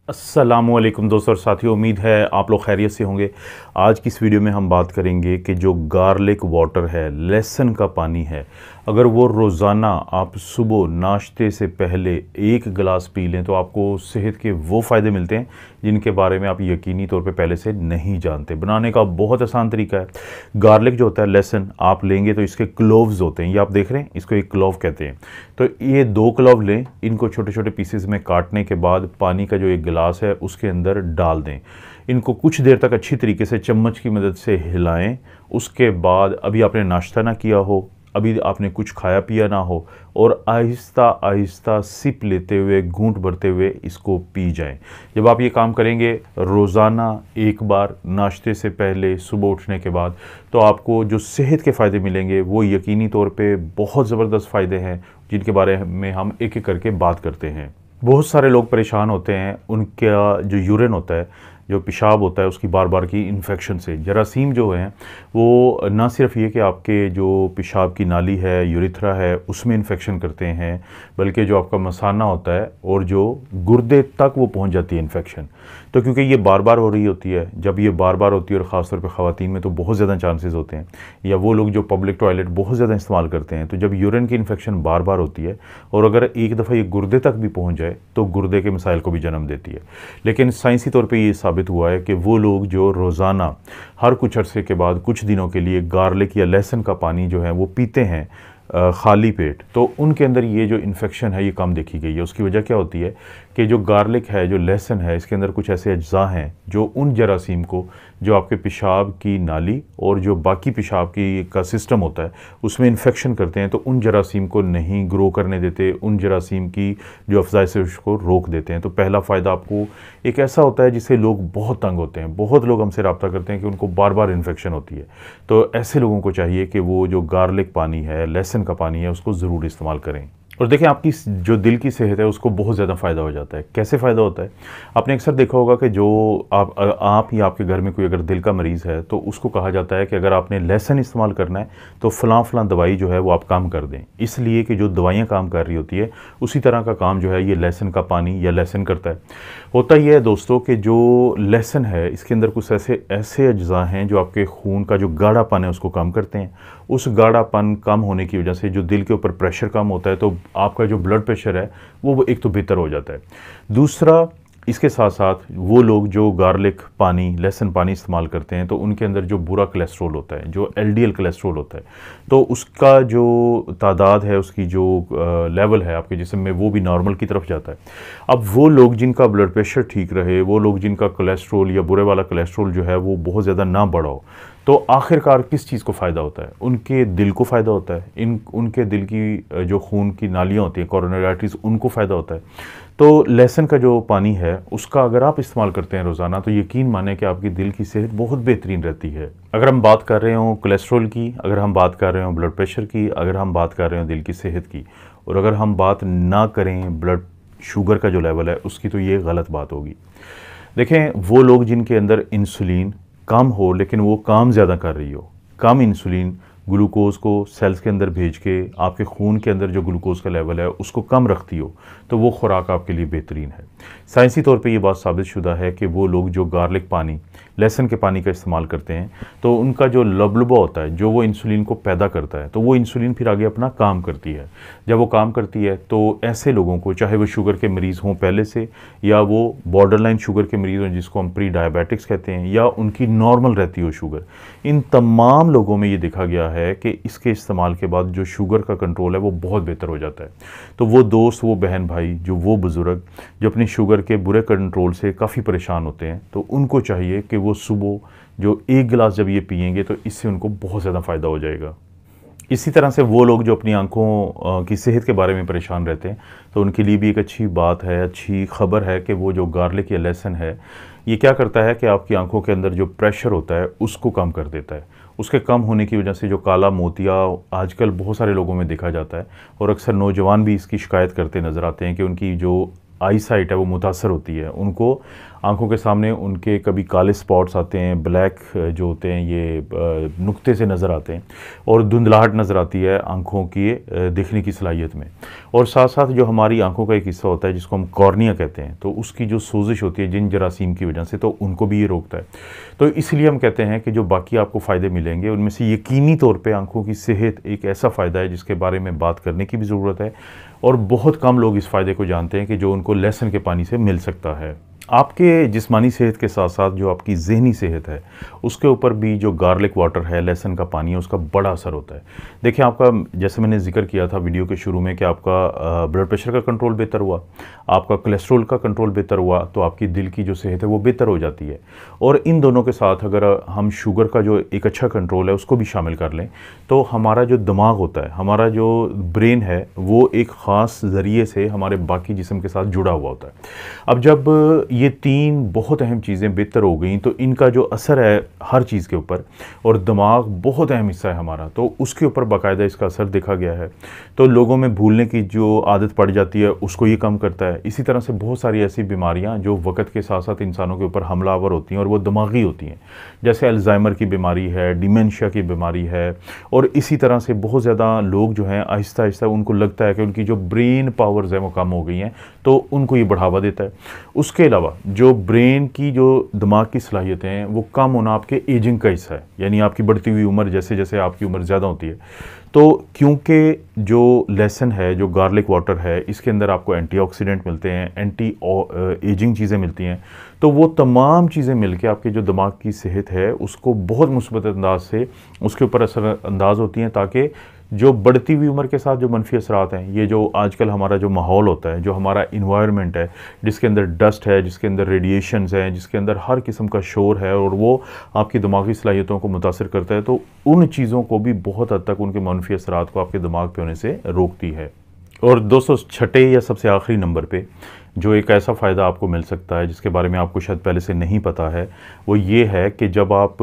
अस्सलामुअलैकुम दोस्तों और साथियों, उम्मीद है आप लोग खैरियत से होंगे। आज की इस वीडियो में हम बात करेंगे कि जो गार्लिक वाटर है, लहसुन का पानी है, अगर वो रोज़ाना आप सुबह नाश्ते से पहले एक गिलास पी लें तो आपको सेहत के वो फ़ायदे मिलते हैं जिनके बारे में आप यकीनी तौर पे पहले से नहीं जानते। बनाने का बहुत आसान तरीका है। गार्लिक जो होता है, लहसुन आप लेंगे तो इसके क्लोव्स होते हैं, ये आप देख रहे हैं, इसको एक क्लोव कहते हैं। तो ये 2 क्लोव लें, इनको छोटे छोटे पीसेस में काटने के बाद पानी का जो एक गिलास है उसके अंदर डाल दें। इनको कुछ देर तक अच्छी तरीके से चम्मच की मदद से हिलाएं। उसके बाद अभी आपने नाश्ता ना किया हो, अभी आपने कुछ खाया पिया ना हो, और आहिस्ता आहिस्ता सिप लेते हुए, घूंट भरते हुए इसको पी जाएं। जब आप ये काम करेंगे रोज़ाना एक बार नाश्ते से पहले, सुबह उठने के बाद, तो आपको जो सेहत के फ़ायदे मिलेंगे वो यकीनी तौर पे बहुत ज़बरदस्त फ़ायदे हैं जिनके बारे में हम एक एक करके बात करते हैं। बहुत सारे लोग परेशान होते हैं, उनका जो यूरिन होता है, जो पेशाब होता है, उसकी बार बार की इन्फेक्शन से। जरासीम जो हैं वो ना सिर्फ ये कि आपके जो पेशाब की नाली है, यूरिथ्रा है, उसमें इन्फेक्शन करते हैं, बल्कि जो आपका मसाना होता है और जो गुर्दे तक वो पहुंच जाती है इन्फेक्शन। तो क्योंकि ये बार बार हो रही होती है, जब ये बार बार होती है, और ख़ासतौर पर ख़वातीन में तो बहुत ज़्यादा चांसेस होते हैं, या वो लोग जो पब्लिक टॉयलेट बहुत ज़्यादा इस्तेमाल करते हैं, तो जब यूरिन की इन्फेक्शन बार बार होती है और अगर एक दफ़ा ये गुर्दे तक भी पहुँच जाए तो गुर्दे के मसाइल को भी जन्म देती है। लेकिन साइंसी तौर पर ये साबित हुआ है कि वो लोग जो रोज़ाना हर कुछ अरसे के बाद कुछ दिनों के लिए गार्लिक या लहसुन का पानी जो है वो पीते हैं खाली पेट, तो उनके अंदर ये जो इन्फेक्शन है ये कम देखी गई है। उसकी वजह क्या होती है कि जो गार्लिक है, जो लहसुन है, इसके अंदर कुछ ऐसे अज्जा हैं जो उन जरासीम को, जो आपके पेशाब की नाली और जो बाकी पेशाब की का सिस्टम होता है उसमें इन्फेक्शन करते हैं, तो उन जरासीम को नहीं ग्रो करने देते, उन जरासीम की जो अफजाइश है उसको रोक देते हैं। तो पहला फ़ायदा आपको एक ऐसा होता है जिससे लोग बहुत तंग होते हैं। बहुत लोग हमसे रब्ता करते हैं कि उनको बार बार इन्फेक्शन होती है, तो ऐसे लोगों को चाहिए कि वो जो गार्लिक पानी है, लहसुन का पानी है, उसको ज़रूर इस्तेमाल करें। और देखें, आपकी जो दिल की सेहत है उसको बहुत ज़्यादा फ़ायदा हो जाता है। कैसे फ़ायदा होता है? आपने अक्सर देखा होगा कि जो आप या आपके घर में कोई अगर दिल का मरीज़ है तो उसको कहा जाता है कि अगर आपने लहसुन इस्तेमाल करना है तो फ़लाँ दवाई जो है वो आप काम कर दें, इसलिए कि जो दवाइयाँ काम कर रही होती है उसी तरह का काम जो है ये लहसुन का पानी या लहसुन करता है। होता यह है दोस्तों कि जो लहसुन है इसके अंदर कुछ ऐसे अज्जा हैं जो आपके खून का जो गाढ़ापन है उसको कम करते हैं। उस गाढ़ापन कम होने की वजह से जो दिल के ऊपर प्रेशर कम होता है, तो आपका जो ब्लड प्रेशर है वो एक तो बेहतर हो जाता है। दूसरा, इसके साथ साथ वो लोग जो गार्लिक पानी, लहसुन पानी इस्तेमाल करते हैं तो उनके अंदर जो बुरा कोलेस्ट्रॉल होता है, जो एलडीएल कोलेस्ट्रॉल होता है, तो उसका जो तादाद है, उसकी जो लेवल है आपके जिस्म में, वो भी नॉर्मल की तरफ जाता है। अब वो लोग जिनका ब्लड प्रेशर ठीक रहे, वो लोग जिनका कोलेस्ट्रॉल या बुरे वाला कोलेस्ट्रॉल जो है वो बहुत ज़्यादा ना बढ़ा हो, तो आखिरकार किस चीज़ को फ़ायदा होता है? उनके दिल को फ़ायदा होता है। उनके दिल की जो खून की नालियाँ होती हैं, कोरोनरी आर्टरीज, उनको फ़ायदा होता है। तो लहसुन का जो पानी है उसका अगर आप इस्तेमाल करते हैं रोज़ाना, तो यकीन माने कि आपकी दिल की सेहत बहुत बेहतरीन रहती है। अगर हम बात कर रहे हों कोलेस्ट्रॉल की, अगर हम बात कर रहे हों ब्लड प्रेशर की, अगर हम बात कर रहे हों दिल की सेहत की, और अगर हम बात ना करें ब्लड शुगर का जो लेवल है उसकी, तो ये गलत बात होगी। देखें, वो लोग जिनके अंदर इंसुलिन कम हो लेकिन वो काम ज़्यादा कर रही हो, कम इंसुलिन ग्लूकोज़ को सेल्स के अंदर भेज के आपके खून के अंदर जो ग्लूकोज़ का लेवल है उसको कम रखती हो, तो वो खुराक आपके लिए बेहतरीन है। साइंसी तौर पे ये बात साबित शुदा है कि वो लोग जो गार्लिक पानी, लहसुन के पानी का इस्तेमाल करते हैं, तो उनका जो लबलबा होता है, जो वो इंसुलिन को पैदा करता है, तो वो इंसुलिन फिर आगे अपना काम करती है। जब वो काम करती है तो ऐसे लोगों को, चाहे वो शुगर के मरीज़ हों पहले से, या वो बॉर्डरलाइन शुगर के मरीज़ हों जिसको हम प्री डायबिटिक्स कहते हैं, या उनकी नॉर्मल रहती हो शुगर, इन तमाम लोगों में ये देखा गया है कि इसके इस्तेमाल के बाद जो शुगर का कंट्रोल है वो बहुत बेहतर हो जाता है। तो वो दोस्त, वो बहन भाई, जो वो बुज़ुर्ग जो अपनी शुगर के बुरे कंट्रोल से काफ़ी परेशान होते हैं, तो उनको चाहिए कि वो सुबह जो एक गिलास जब ये पिएंगे तो इससे उनको बहुत ज़्यादा फ़ायदा हो जाएगा। इसी तरह से वो लोग जो अपनी आँखों की सेहत के बारे में परेशान रहते हैं, तो उनके लिए भी एक अच्छी बात है, अच्छी खबर है कि वो जो गार्लिक या लहसुन है ये क्या करता है कि आपकी आंखों के अंदर जो प्रेशर होता है उसको कम कर देता है। उसके कम होने की वजह से जो काला मोतिया आजकल बहुत सारे लोगों में देखा जाता है, और अक्सर नौजवान भी इसकी शिकायत करते नज़र आते हैं कि उनकी जो आई साइट है वो मुतासर होती है, उनको आंखों के सामने उनके कभी काले स्पॉट्स आते हैं, ब्लैक जो होते हैं ये नुक्ते से नज़र आते हैं, और धुंधलाहट नज़र आती है आंखों की देखने की सलाहियत में। और साथ साथ जो हमारी आंखों का एक हिस्सा होता है जिसको हम कॉर्निया कहते हैं, तो उसकी जो सोजिश होती है जिन जरासीम की वजह से, तो उनको भी ये रोकता है। तो इसलिए हम कहते हैं कि जो बाकी आपको फ़ायदे मिलेंगे उनमें से यकीनी तौर पे आंखों की सेहत एक ऐसा फ़ायदा है जिसके बारे में बात करने की भी ज़रूरत है, और बहुत कम लोग इस फ़ायदे को जानते हैं कि जो उनको लहसुन के पानी से मिल सकता है। आपके जिस्मानी सेहत के साथ साथ जो आपकी ज़हनी सेहत है उसके ऊपर भी जो गार्लिक वाटर है, लहसुन का पानी है, उसका बड़ा असर होता है। देखिए, आपका जैसे मैंने जिक्र किया था वीडियो के शुरू में कि आपका ब्लड प्रेशर का कंट्रोल बेहतर हुआ, आपका कोलेस्ट्रॉल का कंट्रोल बेहतर हुआ, तो आपकी दिल की जो सेहत है वो बेहतर हो जाती है। और इन दोनों के साथ अगर हम शुगर का जो एक अच्छा कंट्रोल है उसको भी शामिल कर लें, तो हमारा जो दिमाग होता है, हमारा जो ब्रेन है, वो एक ख़ास ज़रिए से हमारे बाकी जिस्म के साथ जुड़ा हुआ होता है। अब जब ये तीन बहुत अहम चीज़ें बेहतर हो गई तो इनका जो असर है हर चीज़ के ऊपर, और दिमाग बहुत अहम हिस्सा है हमारा, तो उसके ऊपर बाकायदा इसका असर देखा गया है। तो लोगों में भूलने की जो आदत पड़ जाती है उसको ये कम करता है। इसी तरह से बहुत सारी ऐसी बीमारियां जो वक्त के साथ साथ इंसानों के ऊपर हमलावर होती हैं और वो दिमागी होती हैं, जैसे अल्जाइमर की बीमारी है, डिमेंशिया की बीमारी है, और इसी तरह से बहुत ज़्यादा लोग जो हैं आहिस्ता आहिस्ता उनको लगता है कि उनकी जो ब्रेन पावर्स हैं वो कम हो गई हैं, तो उनको ये बढ़ावा देता है। उसके अलावा जो ब्रेन की जो दिमाग की सलाहियतें हैं वो कम होना आपके एजिंग का हिस्सा है, यानी आपकी बढ़ती हुई उम्र, जैसे जैसे आपकी उम्र ज़्यादा होती है। तो क्योंकि जो लहसुन है, जो गार्लिक वाटर है, इसके अंदर आपको एंटीऑक्सीडेंट मिलते हैं, एंटी एजिंग चीज़ें मिलती हैं, तो वो तमाम चीज़ें मिलके आपके जो दिमाग की सेहत है उसको बहुत मुस्बत अंदाज से उसके ऊपर असर अंदाज होती हैं, ताकि जो बढ़ती हुई उम्र के साथ जो मनफी असरात हैं, ये जो आजकल हमारा जो माहौल होता है, जो हमारा इन्वायरमेंट है, जिसके अंदर डस्ट है, जिसके अंदर रेडिएशंस हैं, जिसके अंदर हर किस्म का शोर है, और वो आपकी दिमागी सलाहियतों को मुतासिर करता है, तो उन चीज़ों को भी बहुत हद तक उनके मनफी असरात को आपके दिमाग पे होने से रोकती है। और दोस्तों, छठे या सबसे आखिरी नंबर पे जो एक ऐसा फ़ायदा आपको मिल सकता है जिसके बारे में आपको शायद पहले से नहीं पता है, वो ये है कि जब आप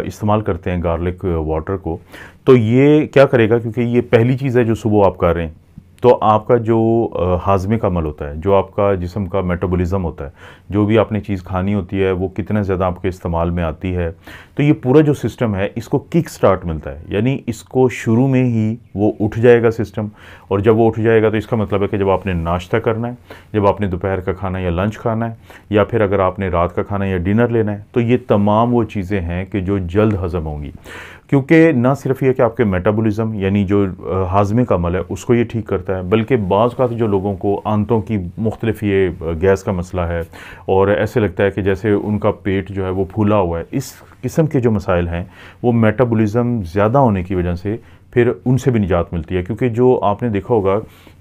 इस्तेमाल करते हैं गार्लिक वाटर को, तो ये क्या करेगा, क्योंकि ये पहली चीज़ है जो सुबह आप कर रहे हैं, तो आपका जो हाजमे का अमल होता है, जो आपका जिस्म का मेटाबॉलिज्म होता है, जो भी आपने चीज़ खानी होती है वो कितना ज़्यादा आपके इस्तेमाल में आती है, तो ये पूरा जो सिस्टम है इसको किक स्टार्ट मिलता है, यानी इसको शुरू में ही वो उठ जाएगा सिस्टम। और जब वो उठ जाएगा तो इसका मतलब है कि जब आपने नाश्ता करना है, जब आपने दोपहर का खाना या लंच खाना है, या फिर अगर आपने रात का खाना या डिनर लेना है, तो ये तमाम वो चीज़ें हैं कि जो जल्द हज़म होंगी। क्योंकि ना सिर्फ ये कि आपके मेटाबॉलिज्म यानी जो हाजमे का अमल है उसको ये ठीक करता है, बल्कि बाज़ का जो लोगों को आंतों की मुख्तलिफ ये गैस का मसला है, और ऐसे लगता है कि जैसे उनका पेट जो है वो फूला हुआ है, इस किस्म के जो मसाइल हैं वो मेटाबॉलिज्म ज़्यादा होने की वजह से फिर उनसे भी निजात मिलती है। क्योंकि जो आपने देखा होगा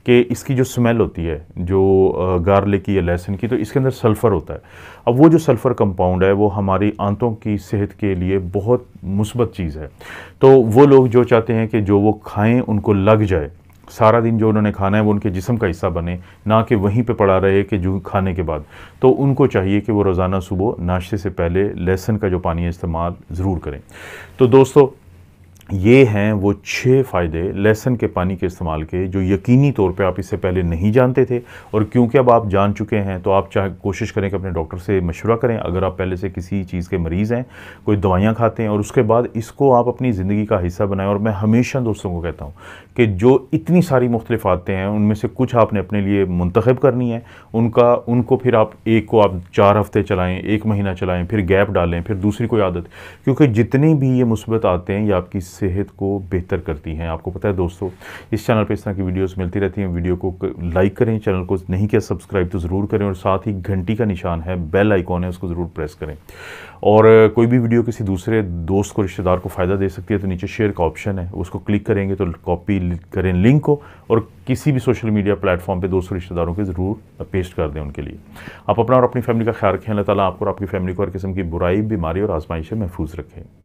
कि इसकी जो स्मेल होती है जो गार्लिक की या लहसुन की, तो इसके अंदर सल्फ़र होता है। अब वो जो सल्फ़र कंपाउंड है वो हमारी आंतों की सेहत के लिए बहुत मुस्बत चीज़ है। तो वो लोग जो चाहते हैं कि जो वो खाएं उनको लग जाए, सारा दिन जो उन्होंने खाना है वो उनके जिस्म का हिस्सा बने, ना कि वहीं पे पड़ा रहे कि जो खाने के बाद, तो उनको चाहिए कि वो रोज़ाना सुबह नाश्ते से पहले लहसुन का जो पानी है इस्तेमाल ज़रूर करें। तो दोस्तों, ये हैं वो 6 फ़ायदे लहसुन के पानी के इस्तेमाल के, जो यकीनी तौर पे आप इससे पहले नहीं जानते थे, और क्योंकि अब आप जान चुके हैं तो आप चाहे कोशिश करें कि अपने डॉक्टर से मशवरा करें। अगर आप पहले से किसी चीज़ के मरीज़ हैं, कोई दवाइयाँ खाते हैं, और उसके बाद इसको आप अपनी ज़िंदगी का हिस्सा बनाएं। और मैं हमेशा दोस्तों को कहता हूँ कि जो इतनी सारी मुख्तलिफ आदतें हैं उनमें से कुछ आपने अपने लिए मुंतखब करनी है, उनको फिर आप एक को आप 4 हफ़्ते चलाएँ, 1 महीना चलाएँ, फिर गैप डालें, फिर दूसरी कोई आदत, क्योंकि जितनी भी ये मुस्बत आते हैं ये आपकी सेहत को बेहतर करती हैं। आपको पता है दोस्तों, इस चैनल पे इस तरह की वीडियोस मिलती रहती हैं। वीडियो को लाइक करें, चैनल को नहीं किया सब्सक्राइब तो ज़रूर करें, और साथ ही घंटी का निशान है, बेल आइकॉन है, उसको ज़रूर प्रेस करें। और कोई भी वीडियो किसी दूसरे दोस्त को, रिश्तेदार को फ़ायदा दे सकती है, तो नीचे शेयर का ऑप्शन है, उसको क्लिक करेंगे तो कॉपी करें लिंक को, और किसी भी सोशल मीडिया प्लेटफॉर्म पे दोस्तों रिश्तेदारों के ज़रूर पेस्ट कर दें उनके लिए। आप अपना और अपनी फैमिली का ख्याल रखें। अल्लाह ताला आपको और आपकी फैमिली को हर किस्म की बुराई, बीमारी और आजमाइश से महफूज रखें।